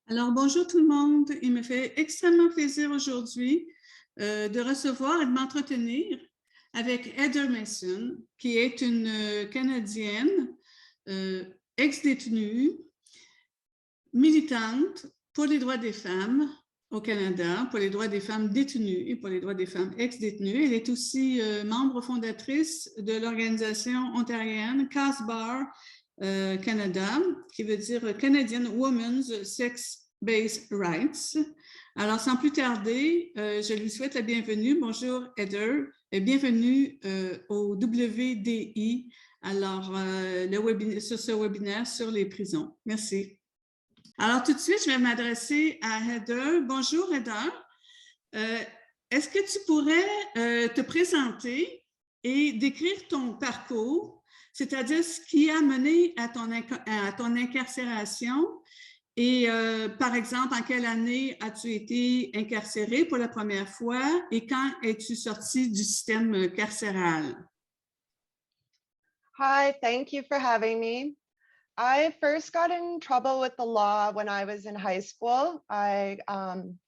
Alors, bonjour tout le monde. Il me fait extrêmement plaisir aujourd'hui de recevoir et de m'entretenir avec Heather Mason, qui est une Canadienne euh, ex-détenue, militante pour les droits des femmes au Canada, pour les droits des femmes détenues et pour les droits des femmes ex-détenues. Elle est aussi membre fondatrice de l'organisation ontarienne CASBAR Canada, qui veut dire Canadian Women's Sex-Based Rights. Alors, sans plus tarder, je lui souhaite la bienvenue. Bonjour, Heather, et bienvenue au WDI, alors, sur ce webinaire sur les prisons. Merci. Alors, tout de suite, je vais m'adresser à Heather. Bonjour, Heather. Euh, Est-ce que tu pourrais te présenter et décrire ton parcours, c'est-à-dire ce qui a mené à ton incarcération et, par exemple, en quelle année as-tu été incarcéré pour la première fois et quand es-tu sorti du système carcéral? Hi, thank you for having me. I first got in trouble with the law when I was in high school. I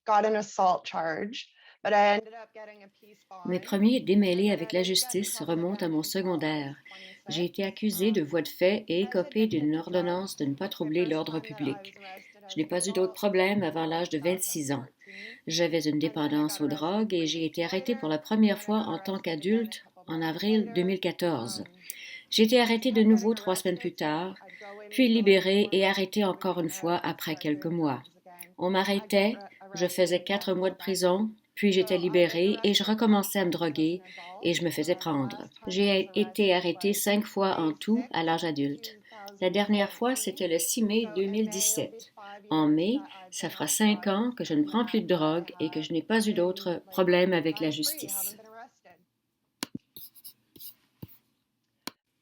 got an assault charge, but I ended up getting a peace Mes bond. premiers And démêlés then I avec la didn't get in justice trouble remontent à again mon until I secondaire. was J'ai 26. été accusée de voies de fait et As a écopé d'une convicted drug ordonnance de ne pas troubler first l'ordre time that I public. was arrested, I Je n'ai was pas eu d'autres legal problèmes avant until l'âge de 26 ans. 2014. J'avais une And then I dépendance got aux arrested drogues et 3 j'ai years été arrêtée pour later. la And première then I fois got en tant arrested again a qu'adulte couple en months avril later. 2014. J'ai été I arrêtée de kept nouveau getting 3 semaines arrested, plus so tard, I'd go in puis for like libérée 4 et months arrêtée and encore then une get fois arrested après like 3 quelques other mois. times again. On I get m'arrêtait, je arrested faisais again 4 and mois de again. prison, puis So j'étais I was libérée et je arrested recommençais à me twice as droguer an adult. et je me faisais The prendre. last time I was J'ai été arrested arrêtée was 5 fois en May tout à 6th, l'âge adulte. La dernière fois, 2014. c'était le 6 mai So in May it'll be 2017. 5 En years mai, that I've ça been fera off 5 drugs ans que je ne and prends plus de that I drogue et que have je n'ai pas eu been d'autres like problèmes avec la drug free, justice. haven't been arrested.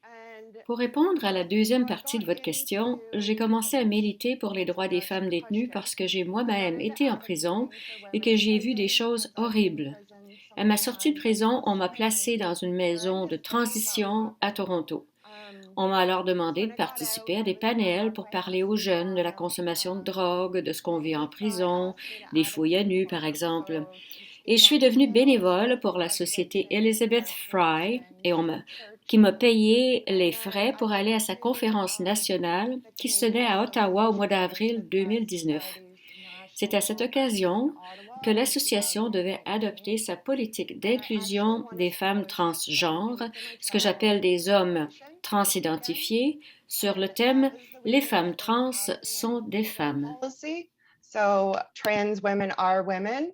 And Pour répondre à la deuxième so I partie got de votre question, j'ai into commencé à public militer pour les droits des interest femmes détenues question parce que j'ai because I moi-même wanted to été en prison advocate for et women que in j'y ai vu des prison choses because I've been in horribles. prison so À many ma sortie de times and prison, on just m'a seeing placée dans une maison de horrendous things that were transition à happening. Toronto. Um, On m'a alors so demandé when de I got out, participer à I des was told panels how pour my house parler aux was jeunes de la bombed. consommation de drogue, de ce qu'on vit en So I prison, asked me to des fouilles à advocate nu for par it. exemple. So to Et speak je suis on the devenue panels bénévole with pour la société organizations, Elizabeth Fry corporations, et qui m'a churches. payé les And then frais I pour aller went à sa to conférence nationale the qui se tenait Canadian à Ottawa au mois Association of d'avril Suppressed 2019. Societies C'est National à cette Conference in occasion que Ottawa in l'association devait 2019. adopter sa politique And I actually d'inclusion won a des femmes scholarship from transgenres, paying for my ce que travel j'appelle to the des hommes convention in Michigan. transidentifiés, sur le And that thème was the Les reason femmes for the trans passing of sont the des Trudeau femmes. policy. So trans women are women.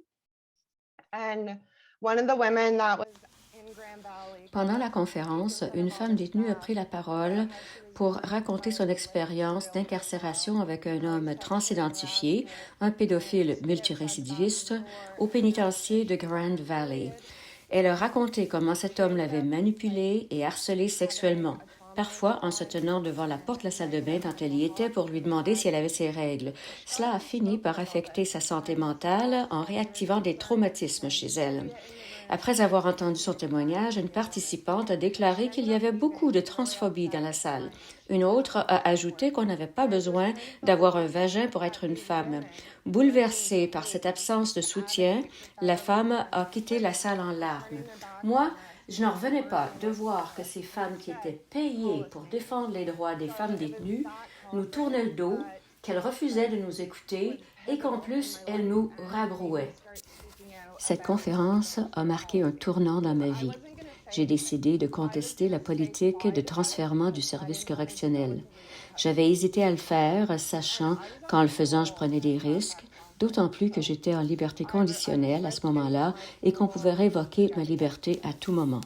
And one of the women that was in Grand Valley Pendant la Correctional conférence, Institution said une about femme détenue a herself pris la parole that how she was pour being raconter son targeted expérience throughout her cell, d'incarcération avec un homme sexually transidentifié, harassed her, un and pédophile it says that multirécidiviste, before au and after pénitencier de her Grand Valley. period. Elle a raconté comment cet She homme ended l'avait up like manipulée et harcelée having sexuellement, a trauma parfois en se response tenant devant la porte de la and salle de ended bain up quand in elle the y était pour lui demander si elle avait ses règles. hospital. She Cela a hasn't fini par spoken about affecter this sa santé and mentale asked en whether réactivant she des could traumatismes chez elle. say it in the room Après avoir and entendu son speak about it témoignage, in une the room. participante a She déclaré qu'il ended y up avait beaucoup de leaving really transphobie dans upset la and salle. crushed. Une autre a ajouté qu'on n'avait pas besoin d'avoir un vagin pour être une These femme. women really Bouleversée par cette believe absence de the soutien, advocates for la femmes femme a in quitté la prison salle en are larmes. turning their backs Moi, on us je n'en revenais for pas de this voir que ces femmes qui reset étaient payées pour policy. défendre les droits des So femmes it was détenues that nous tournaient conference le dos, that qu'elles refusaient de nous écouter was et qu'en pivotal in plus my elles life nous and made me rabrouaient. start speaking out Cette about conférence a trans marqué un policy. tournant dans So ma I vie. wasn't going to say J'ai anything. décidé de I was contester going la to stay politique de quiet about it transfèrement du because I service didn't want to know what correctionnel. the repercussions J'avais were hésité going à to le be. faire, And sachant I was on qu'en le faisant, je parole prenais des at risques, that time. d'autant plus que So j'étais en liberté I was conditionnelle à ce risking moment-là my et qu'on pouvait parole révoquer ma getting liberté à tout moment.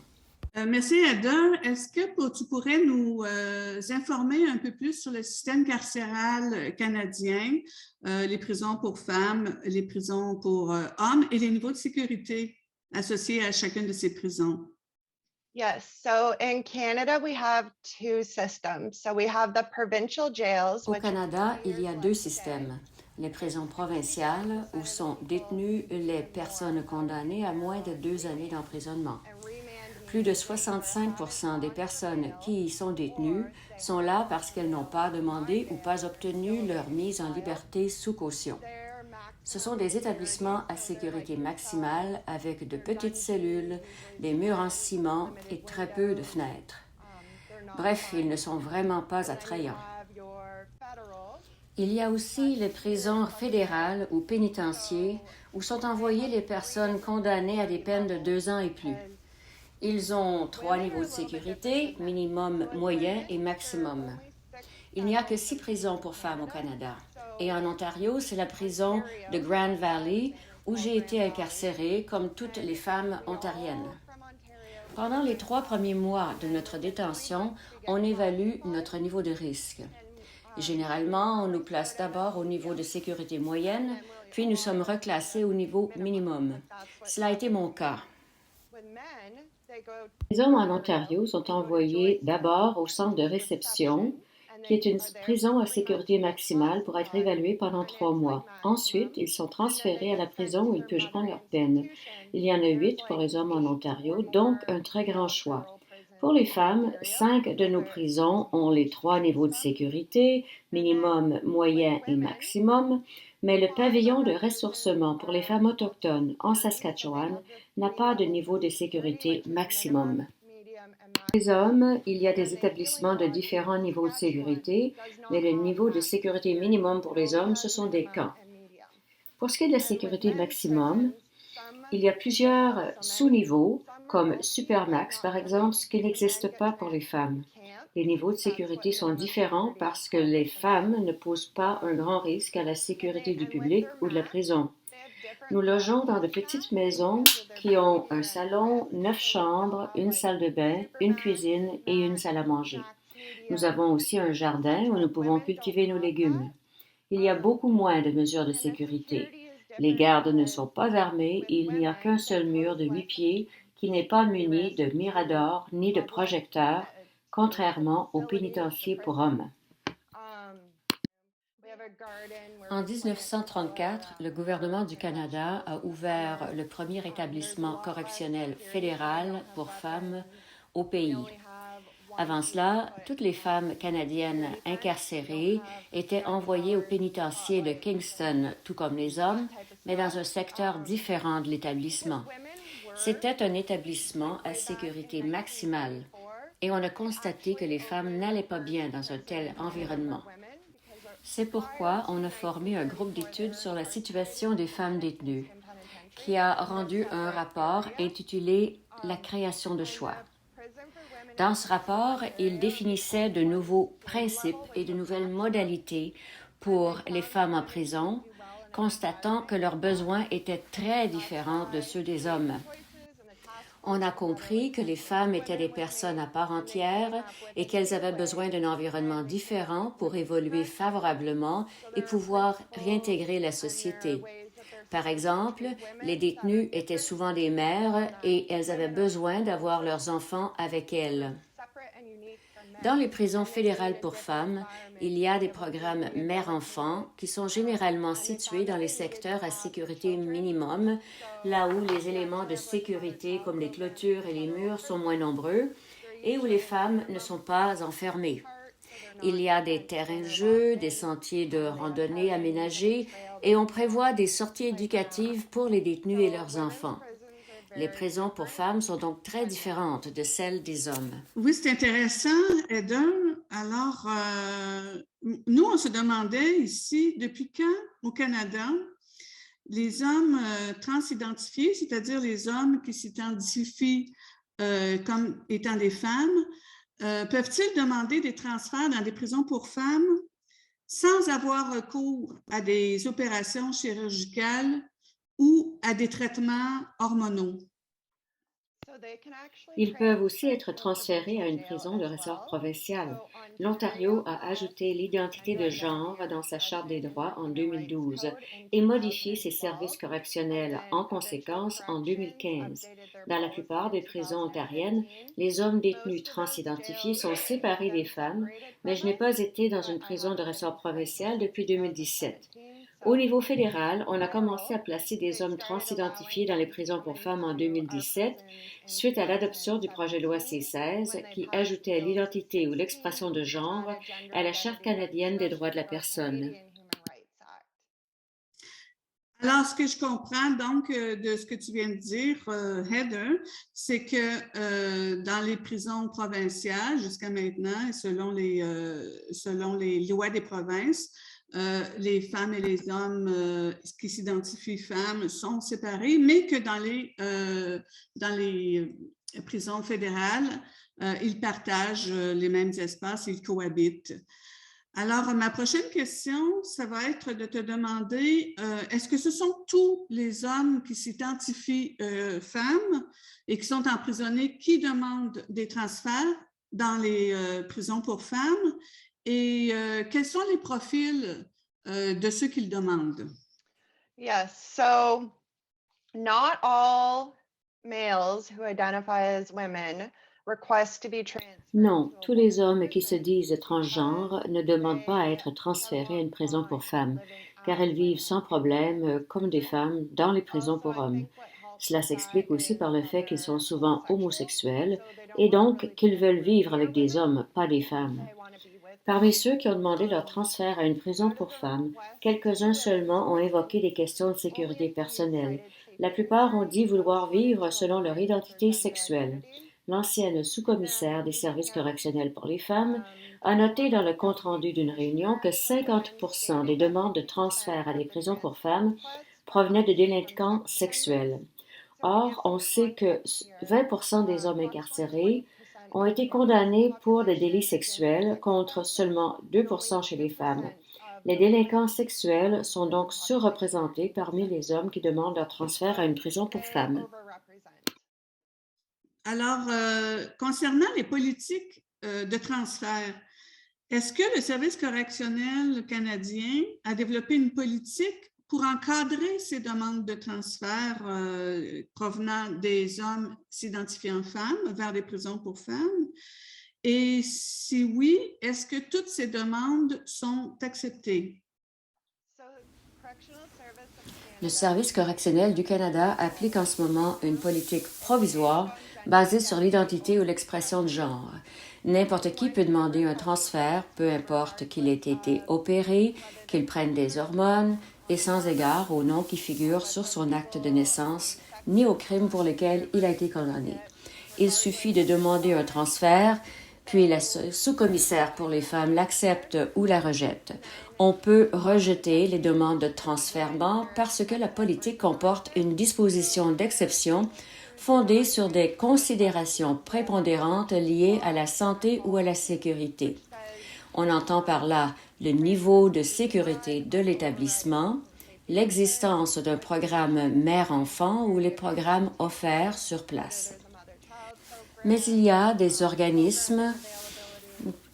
Merci, Heather. Est-ce que tu pourrais nous informer un peu plus sur le système carcéral canadien, les prisons pour femmes, les prisons pour hommes et les niveaux de sécurité associés à chacune de ces prisons? Yes, so in Canada, we have two systems. So we have the provincial jails, Au which are Canada, 20 il y years a deux life to day. systèmes. Les prisons provinciales, où sont détenues les personnes condamnées à moins de 2 années d'emprisonnement. And remand plus de 65% des personnes qui y sont détenues sont là parce qu'elles n'ont pas demandé ou pas obtenu leur mise en liberté sous caution. Ce sont des établissements à sécurité maximale avec de petites cellules, des murs en ciment et très peu de fenêtres. Bref, ils ne sont vraiment pas attrayants. Il y a aussi les prisons fédérales ou pénitenciers où sont envoyées les personnes condamnées à des peines de 2 ans et plus. Ils ont 3 niveaux de sécurité, minimum, moyen et maximum. Il n'y a que 6 prisons pour femmes au Canada. Et en Ontario, c'est la prison de Grand Valley où j'ai été incarcérée comme toutes les femmes ontariennes. Pendant les 3 premiers mois de notre détention, on évalue notre niveau de risque. Généralement, on nous place d'abord au niveau de sécurité moyenne, puis nous sommes reclassés au niveau minimum. Cela a été mon cas. Les hommes en Ontario sont envoyés d'abord au centre de réception, qui est une prison à sécurité maximale pour être évalués pendant 3 mois. Ensuite, ils sont transférés à la prison où ils purgeront leur peine. Il y en a 8 pour les hommes en Ontario, donc un très grand choix. Pour les femmes, 5 de nos prisons ont les 3 niveaux de sécurité, minimum, moyen et maximum, mais le pavillon de ressourcement pour les femmes autochtones en Saskatchewan n'a pas de niveau de sécurité maximum. Pour les hommes, il y a des établissements de différents niveaux de sécurité, mais le niveau de sécurité minimum pour les hommes, ce sont des camps. Pour ce qui est de la sécurité maximum, il y a plusieurs sous-niveaux, comme Supermax par exemple, ce qui n'existe pas pour les femmes. Les niveaux de sécurité sont différents parce que les femmes ne posent pas un grand risque à la sécurité du public ou de la prison. Nous logeons dans de petites maisons qui ont un salon, 9 chambres, une salle de bain, une cuisine et une salle à manger. Nous avons aussi un jardin où nous pouvons cultiver nos légumes. Il y a beaucoup moins de mesures de sécurité. Les gardes ne sont pas armés et il n'y a qu'un seul mur de 8 pieds qui n'est pas muni de miradors ni de projecteurs, contrairement aux pénitenciers pour hommes. En 1934, le gouvernement du Canada a ouvert le premier établissement correctionnel fédéral pour femmes au pays. Avant cela, toutes les femmes canadiennes incarcérées étaient envoyées au pénitencier de Kingston, tout comme les hommes, mais dans un secteur différent de l'établissement. C'était un établissement à sécurité maximale et on a constaté que les femmes n'allaient pas bien dans un tel environnement. C'est pourquoi on a formé un groupe d'études sur la situation des femmes détenues, qui a rendu un rapport intitulé « La création de choix ». Dans ce rapport, il définissait de nouveaux principes et de nouvelles modalités pour les femmes en prison, constatant que leurs besoins étaient très différents de ceux des hommes. On a compris que les femmes étaient des personnes à part entière et qu'elles avaient besoin d'un environnement différent pour évoluer favorablement et pouvoir réintégrer la société. Par exemple, les détenues étaient souvent des mères et elles avaient besoin d'avoir leurs enfants avec elles. Dans les prisons fédérales pour femmes, il y a des programmes mère-enfant qui sont généralement situés dans les secteurs à sécurité minimum, là où les éléments de sécurité comme les clôtures et les murs sont moins nombreux et où les femmes ne sont pas enfermées. Il y a des terrains de jeu, des sentiers de randonnée aménagés et on prévoit des sorties éducatives pour les détenus et leurs enfants. Les prisons pour femmes sont donc très différentes de celles des hommes. Oui, c'est intéressant, Heather. Alors, nous, on se demandait ici, depuis quand au Canada, les hommes transidentifiés, c'est-à-dire les hommes qui s'identifient comme étant des femmes, peuvent-ils demander des transferts dans des prisons pour femmes sans avoir recours à des opérations chirurgicales ou à des traitements hormonaux? Ils peuvent aussi être transférés à une prison de ressort provincial. L'Ontario a ajouté l'identité de genre dans sa Charte des droits en 2012 et modifié ses services correctionnels en conséquence en 2015. Dans la plupart des prisons ontariennes, les hommes détenus transidentifiés sont séparés des femmes, mais je n'ai pas été dans une prison de ressort provincial depuis 2017. Au niveau fédéral, on a commencé à placer des hommes transidentifiés dans les prisons pour femmes en 2017, suite à l'adoption du projet de loi C-16 qui ajoutait l'identité ou l'expression de genre à la Charte canadienne des droits de la personne. Alors, ce que je comprends donc de ce que tu viens de dire, Heather, c'est que dans les prisons provinciales jusqu'à maintenant, selon les lois des provinces, les femmes et les hommes qui s'identifient femmes sont séparés, mais que dans les prisons fédérales, ils partagent les mêmes espaces, ils cohabitent. Alors, ma prochaine question, ça va être de te demander, est-ce que ce sont tous les hommes qui s'identifient femmes et qui sont emprisonnés qui demandent des transferts dans les prisons pour femmes? Et quels sont les profils de ceux qu'ils demandent? Yes, so not all males who identify as women request to be transferred. Non, tous les hommes qui se disent transgenres ne demandent pas à être transférés à une prison pour femmes, car elles vivent sans problème, comme des femmes, dans les prisons pour hommes. Cela s'explique aussi par le fait qu'ils sont souvent homosexuels et donc qu'ils veulent vivre avec des hommes, pas des femmes. Parmi ceux qui ont demandé leur transfert à une prison pour femmes, quelques-uns seulement ont évoqué des questions de sécurité personnelle. La plupart ont dit vouloir vivre selon leur identité sexuelle. L'ancienne sous-commissaire des services correctionnels pour les femmes a noté dans le compte-rendu d'une réunion que 50% des demandes de transfert à des prisons pour femmes provenaient de délinquants sexuels. Or, on sait que 20% des hommes incarcérés ont été condamnés pour des délits sexuels contre seulement 2% chez les femmes. Les délinquants sexuels sont donc surreprésentés parmi les hommes qui demandent leur transfert à une prison pour femmes. Alors, concernant les politiques de transfert, est-ce que le Service correctionnel canadien a développé une politique pour encadrer ces demandes de transfert provenant des hommes s'identifiant femmes vers des prisons pour femmes? Et si oui, est-ce que toutes ces demandes sont acceptées? Le Service correctionnel du Canada applique en ce moment une politique provisoire basée sur l'identité ou l'expression de genre. N'importe qui peut demander un transfert, peu importe qu'il ait été opéré, qu'il prenne des hormones, et sans égard au nom qui figure sur son acte de naissance, ni au crime pour lequel il a été condamné. Il suffit de demander un transfert, puis la sous-commissaire pour les femmes l'accepte ou la rejette. On peut rejeter les demandes de transfèrement parce que la politique comporte une disposition d'exception fondée sur des considérations prépondérantes liées à la santé ou à la sécurité. On entend par là le niveau de sécurité de l'établissement, l'existence d'un programme mère-enfant ou les programmes offerts sur place. Mais il y a des organismes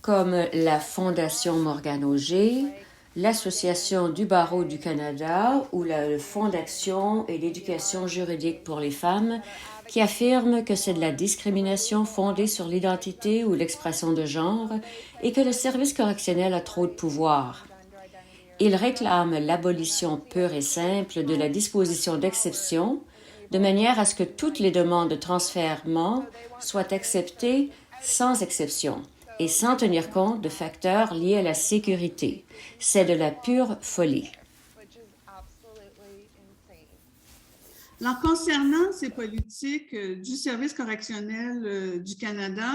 comme la Fondation Morgane Auger, l'Association du barreau du Canada ou le Fonds d'action et d'éducation juridique pour les femmes qui affirment que c'est de la discrimination fondée sur l'identité ou l'expression de genre et que le service correctionnel a trop de pouvoir. Ils réclament l'abolition pure et simple de la disposition d'exception, de manière à ce que toutes les demandes de transfèrement soient acceptées sans exception et sans tenir compte de facteurs liés à la sécurité. C'est de la pure folie. Alors, concernant ces politiques du Service correctionnel du Canada,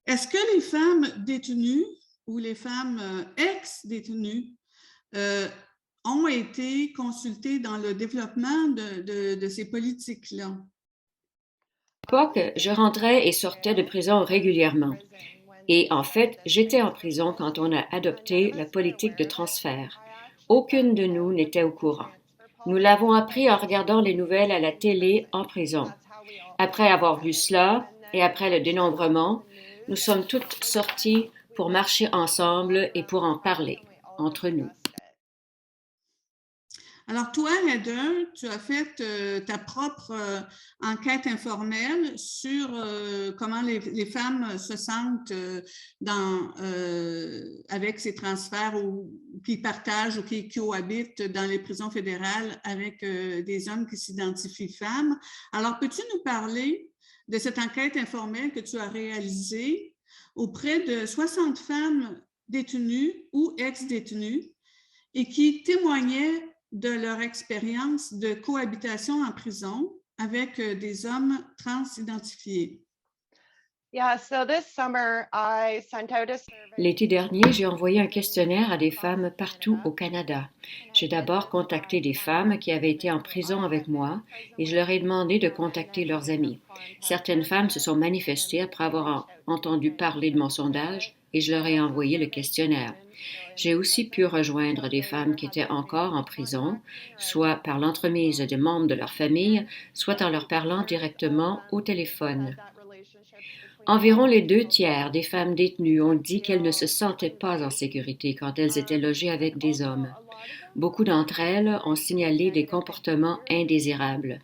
est-ce que les femmes détenues ou les femmes ex-détenues ont été consultées dans le développement de ces politiques-là? À l'époque, je rentrais et sortais de prison régulièrement. Et en fait, j'étais en prison quand on a adopté la politique de transfert. Aucune de nous n'était au courant. Nous l'avons appris en regardant les nouvelles à la télé en prison. Après avoir vu cela et après le dénombrement, nous sommes toutes sorties pour marcher ensemble et pour en parler entre nous. Alors, toi, Heather, tu as fait ta propre enquête informelle sur comment les femmes se sentent avec ces transferts ou qui partagent ou qui cohabitent dans les prisons fédérales avec des hommes qui s'identifient femmes. Alors, peux-tu nous parler de cette enquête informelle que tu as réalisée auprès de 60 femmes détenues ou ex-détenues et qui témoignaient de leur expérience de cohabitation en prison avec des hommes transidentifiés? L'été dernier, j'ai envoyé un questionnaire à des femmes partout au Canada. J'ai d'abord contacté des femmes qui avaient été en prison avec moi et je leur ai demandé de contacter leurs amis. Certaines femmes se sont manifestées après avoir entendu parler de mon sondage et je leur ai envoyé le questionnaire. J'ai aussi pu rejoindre des femmes qui étaient encore en prison, soit par l'entremise de membres de leur famille, soit en leur parlant directement au téléphone. Environ les 2 tiers des femmes détenues ont dit qu'elles ne se sentaient pas en sécurité quand elles étaient logées avec des hommes. Beaucoup d'entre elles ont signalé des comportements indésirables.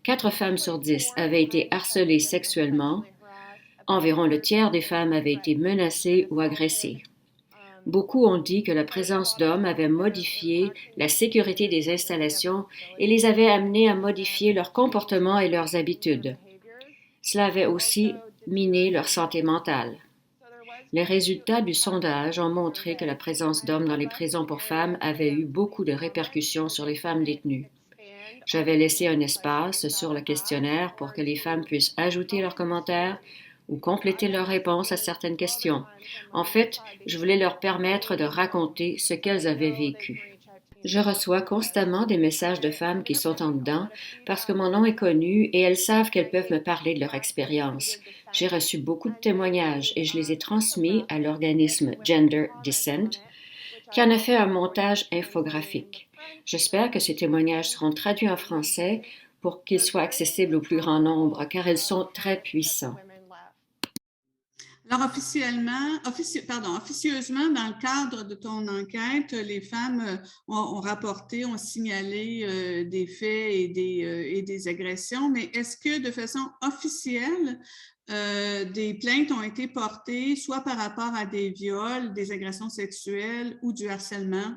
4 femmes sur 10 avaient été harcelées sexuellement. Environ le tiers des femmes avaient été menacées ou agressées. Beaucoup ont dit que la présence d'hommes avait modifié la sécurité des installations et les avait amenés à modifier leur comportement et leurs habitudes. Cela avait aussi miné leur santé mentale. Les résultats du sondage ont montré que la présence d'hommes dans les prisons pour femmes avait eu beaucoup de répercussions sur les femmes détenues. J'avais laissé un espace sur le questionnaire pour que les femmes puissent ajouter leurs commentaires ou compléter leurs réponses à certaines questions. En fait, je voulais leur permettre de raconter ce qu'elles avaient vécu. Je reçois constamment des messages de femmes qui sont en dedans parce que mon nom est connu et elles savent qu'elles peuvent me parler de leur expérience. J'ai reçu beaucoup de témoignages et je les ai transmis à l'organisme Gender Dissent, qui en a fait un montage infographique. J'espère que ces témoignages seront traduits en français pour qu'ils soient accessibles au plus grand nombre, car ils sont très puissants. Alors, officieusement, dans le cadre de ton enquête, les femmes ont rapporté, ont signalé des faits et des agressions, mais est-ce que de façon officielle, des plaintes ont été portées, soit par rapport à des viols, des agressions sexuelles ou du harcèlement?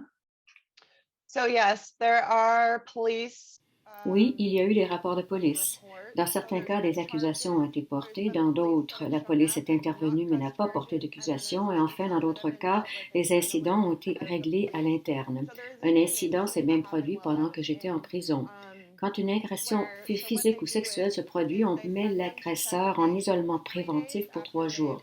Oui, il y a eu des rapports de police. Dans certains cas, des accusations ont été portées. Dans d'autres, la police est intervenue mais n'a pas porté d'accusation. Et enfin, dans d'autres cas, les incidents ont été réglés à l'interne. Un incident s'est même produit pendant que j'étais en prison. Quand une agression physique ou sexuelle se produit, on met l'agresseur en isolement préventif pour 3 jours.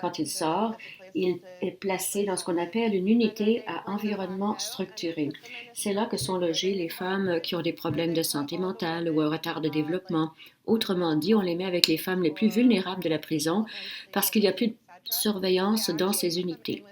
Quand il sort, il est placé dans ce qu'on appelle une unité à environnement structuré. C'est là que sont logées les femmes qui ont des problèmes de santé mentale ou un retard de développement. Autrement dit, on les met avec les femmes les plus vulnérables de la prison parce qu'il n'y a plus de surveillance dans ces unités.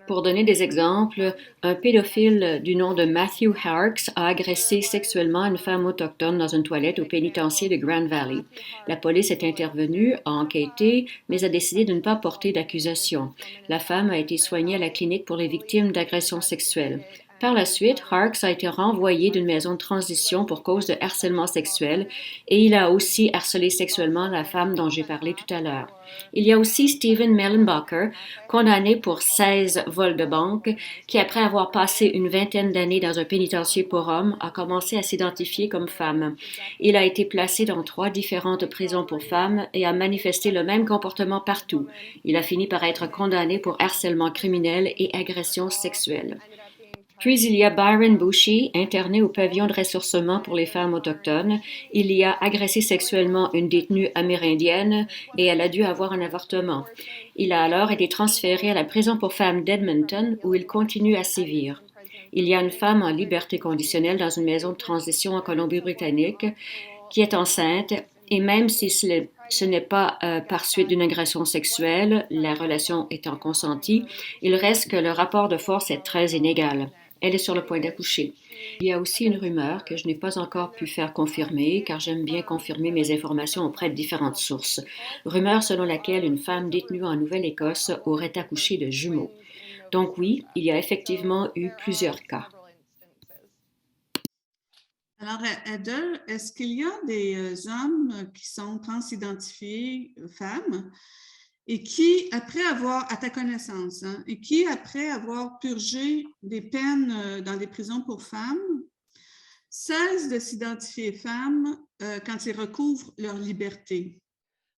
Pour donner des exemples, un pédophile du nom de Matthew Harks a agressé sexuellement une femme autochtone dans une toilette au pénitencier de Grand Valley. La police est intervenue, a enquêté, mais a décidé de ne pas porter d'accusation. La femme a été soignée à la clinique pour les victimes d'agressions sexuelles. Par la suite, Harks a été renvoyé d'une maison de transition pour cause de harcèlement sexuel et il a aussi harcelé sexuellement la femme dont j'ai parlé tout à l'heure. Il y a aussi Steven Mellenbacher, condamné pour 16 vols de banque, qui après avoir passé une 20aine d'années dans un pénitencier pour hommes, a commencé à s'identifier comme femme. Il a été placé dans 3 différentes prisons pour femmes et a manifesté le même comportement partout. Il a fini par être condamné pour harcèlement criminel et agression sexuelle. Puis il y a Byron Bushey, interné au pavillon de ressourcement pour les femmes autochtones. Il y a agressé sexuellement une détenue amérindienne et elle a dû avoir un avortement. Il a alors été transféré à la prison pour femmes d'Edmonton où il continue à sévir. Il y a une femme en liberté conditionnelle dans une maison de transition en Colombie-Britannique qui est enceinte et même si ce n'est pas par suite d'une agression sexuelle, la relation étant consentie, il reste que le rapport de force est très inégal. Elle est sur le point d'accoucher. Il y a aussi une rumeur que je n'ai pas encore pu faire confirmer, car j'aime bien confirmer mes informations auprès de différentes sources. Rumeur selon laquelle une femme détenue en Nouvelle-Écosse aurait accouché de jumeaux. Donc oui, il y a effectivement eu plusieurs cas. Alors, Heather, est-ce qu'il y a des hommes qui sont transidentifiés femmes et qui, après avoir, à ta connaissance, hein, et qui, après avoir purgé des peines dans des prisons pour femmes, cessent de s'identifier femmes quand ils recouvrent leur liberté?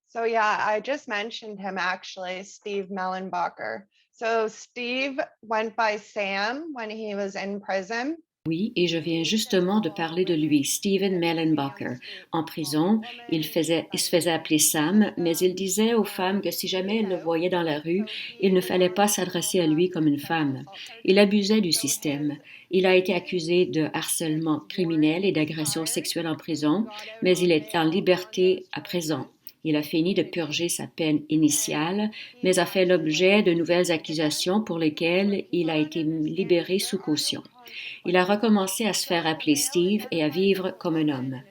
So yeah, I just mentioned him actually, Steve Mellenbacher. So Steve went by Sam when he was in prison. Oui, et je viens justement de parler de lui, Stephen Mellenbacher. En prison, il se faisait appeler Sam, mais il disait aux femmes que si jamais elles le voyaient dans la rue, il ne fallait pas s'adresser à lui comme une femme. Il abusait du système. Il a été accusé de harcèlement criminel et d'agression sexuelle en prison, mais il est en liberté à présent. Il a fini de purger sa peine initiale, mais a fait l'objet de nouvelles accusations pour lesquelles il a été libéré sous caution. Il a recommencé à se faire appeler Steve et à vivre comme un homme.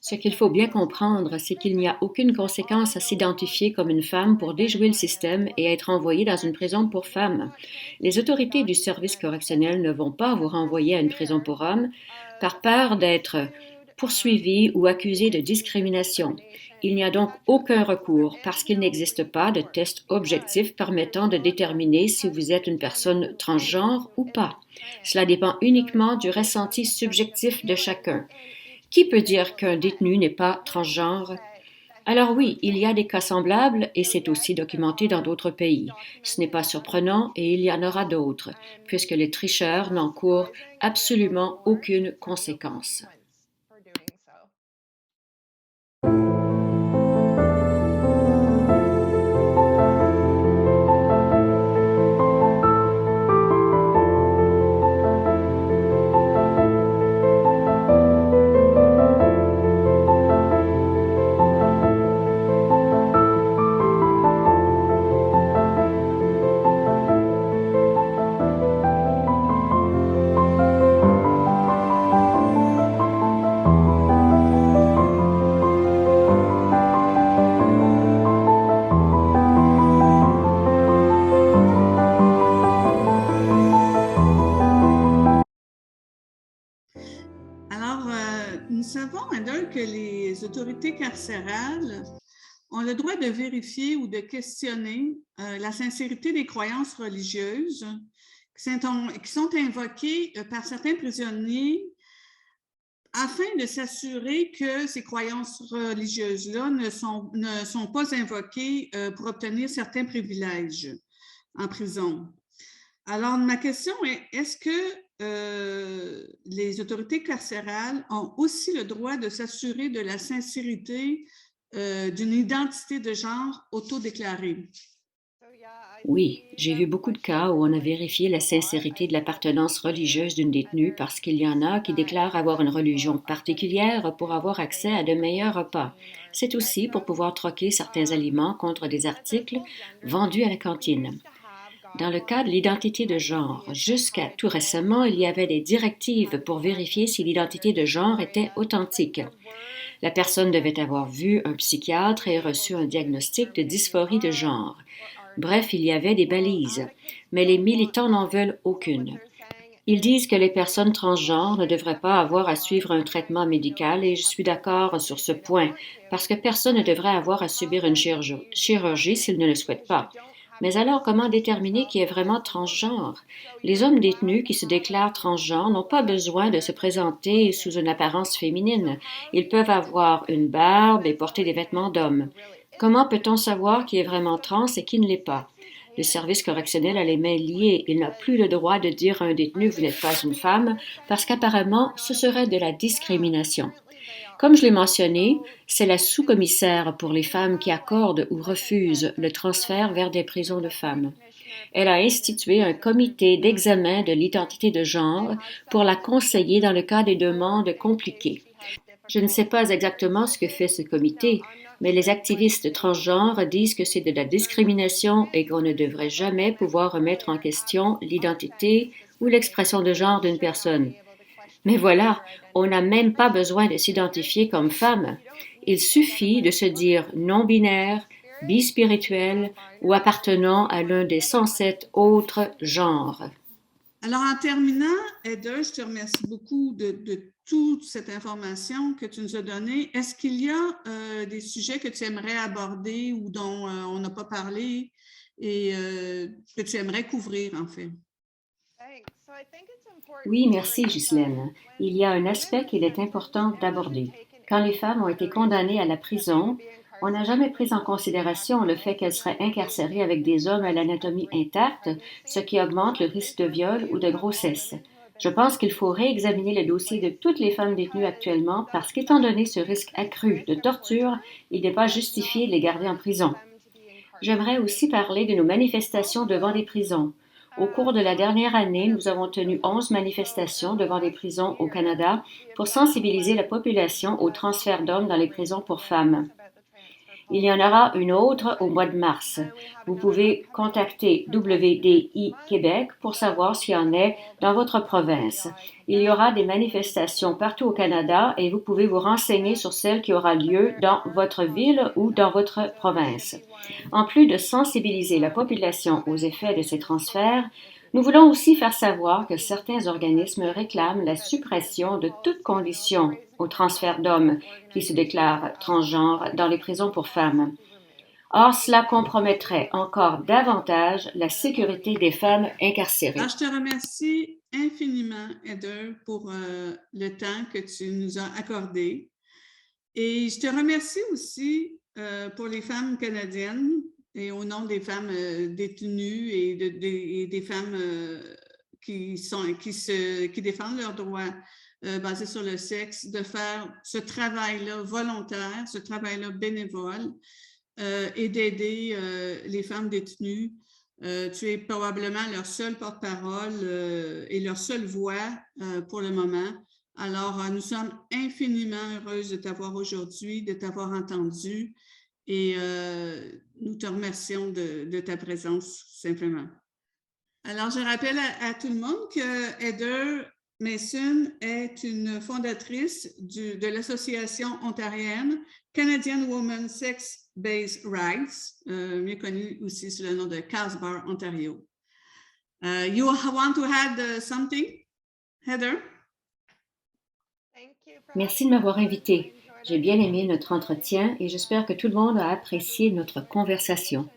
Ce qu'il faut bien comprendre, c'est qu'il n'y a aucune conséquence à s'identifier comme une femme pour déjouer le système et être envoyé dans une prison pour femmes. Les autorités du service correctionnel ne vont pas vous renvoyer à une prison pour hommes par peur d'être poursuivis ou accusés de discrimination. Il n'y a donc aucun recours parce qu'il n'existe pas de test objectif permettant de déterminer si vous êtes une personne transgenre ou pas. Cela dépend uniquement du ressenti subjectif de chacun. Qui peut dire qu'un détenu n'est pas transgenre? Alors oui, il y a des cas semblables et c'est aussi documenté dans d'autres pays. Ce n'est pas surprenant et il y en aura d'autres, puisque les tricheurs n'encourent absolument aucune conséquence. Nous savons, Heather, que les autorités carcérales ont le droit de vérifier ou de questionner la sincérité des croyances religieuses qui sont invoquées par certains prisonniers afin de s'assurer que ces croyances religieuses-là ne sont pas invoquées pour obtenir certains privilèges en prison. Alors, ma question est, est-ce que les autorités carcérales ont aussi le droit de s'assurer de la sincérité d'une identité de genre autodéclarée? Oui, j'ai vu beaucoup de cas où on a vérifié la sincérité de l'appartenance religieuse d'une détenue parce qu'il y en a qui déclarent avoir une religion particulière pour avoir accès à de meilleurs repas. C'est aussi pour pouvoir troquer certains aliments contre des articles vendus à la cantine. Dans le cas de l'identité de genre, jusqu'à tout récemment, il y avait des directives pour vérifier si l'identité de genre était authentique. La personne devait avoir vu un psychiatre et reçu un diagnostic de dysphorie de genre. Bref, il y avait des balises, mais les militants n'en veulent aucune. Ils disent que les personnes transgenres ne devraient pas avoir à suivre un traitement médical et je suis d'accord sur ce point, parce que personne ne devrait avoir à subir une chirurgie s'il ne le souhaite pas. Mais alors, comment déterminer qui est vraiment transgenre? Les hommes détenus qui se déclarent transgenres n'ont pas besoin de se présenter sous une apparence féminine. Ils peuvent avoir une barbe et porter des vêtements d'homme. Comment peut-on savoir qui est vraiment trans et qui ne l'est pas? Le service correctionnel a les mains liées. Il n'a plus le droit de dire à un détenu « vous n'êtes pas une femme » parce qu'apparemment, ce serait de la discrimination. Comme je l'ai mentionné, c'est la sous-commissaire pour les femmes qui accorde ou refuse le transfert vers des prisons de femmes. Elle a institué un comité d'examen de l'identité de genre pour la conseiller dans le cas des demandes compliquées. Je ne sais pas exactement ce que fait ce comité, mais les activistes transgenres disent que c'est de la discrimination et qu'on ne devrait jamais pouvoir remettre en question l'identité ou l'expression de genre d'une personne. Mais voilà, on n'a même pas besoin de s'identifier comme femme. Il suffit de se dire non-binaire, bispirituel ou appartenant à l'un des 107 autres genres. Alors, en terminant, Heather, je te remercie beaucoup de toute cette information que tu nous as donnée. Est-ce qu'il y a des sujets que tu aimerais aborder ou dont on n'a pas parlé et que tu aimerais couvrir, en fait? Oui, merci Ghislaine. Il y a un aspect qu'il est important d'aborder. Quand les femmes ont été condamnées à la prison, on n'a jamais pris en considération le fait qu'elles seraient incarcérées avec des hommes à l'anatomie intacte, ce qui augmente le risque de viol ou de grossesse. Je pense qu'il faut réexaminer le dossier de toutes les femmes détenues actuellement parce qu'étant donné ce risque accru de torture, il n'est pas justifié de les garder en prison. J'aimerais aussi parler de nos manifestations devant les prisons. Au cours de la dernière année, nous avons tenu 11 manifestations devant des prisons au Canada pour sensibiliser la population au transfert d'hommes dans les prisons pour femmes. Il y en aura une autre au mois de mars. Vous pouvez contacter WDI Québec pour savoir s'il y en est dans votre province. Il y aura des manifestations partout au Canada et vous pouvez vous renseigner sur celle qui aura lieu dans votre ville ou dans votre province. En plus de sensibiliser la population aux effets de ces transferts, nous voulons aussi faire savoir que certains organismes réclament la suppression de toute condition au transfert d'hommes qui se déclarent transgenres dans les prisons pour femmes. Or, cela compromettrait encore davantage la sécurité des femmes incarcérées. Alors, je te remercie infiniment, Heather, pour le temps que tu nous as accordé. Et je te remercie aussi pour les femmes canadiennes et au nom des femmes détenues et des femmes qui défendent leurs droits basés sur le sexe, de faire ce travail-là volontaire, ce travail-là bénévole et d'aider les femmes détenues. Tu es probablement leur seule porte-parole et leur seule voix pour le moment. Alors, nous sommes infiniment heureuses de t'avoir aujourd'hui, de t'avoir entendu et nous te remercions de ta présence simplement. Alors, je rappelle à tout le monde que Heather Mason est une fondatrice de l'association ontarienne Canadian Women Sex-Based Rights, mieux connue aussi sous le nom de CASBAR Ontario. You want to add something, Heather? Merci de m'avoir invitée. J'ai bien aimé notre entretien et j'espère que tout le monde a apprécié notre conversation.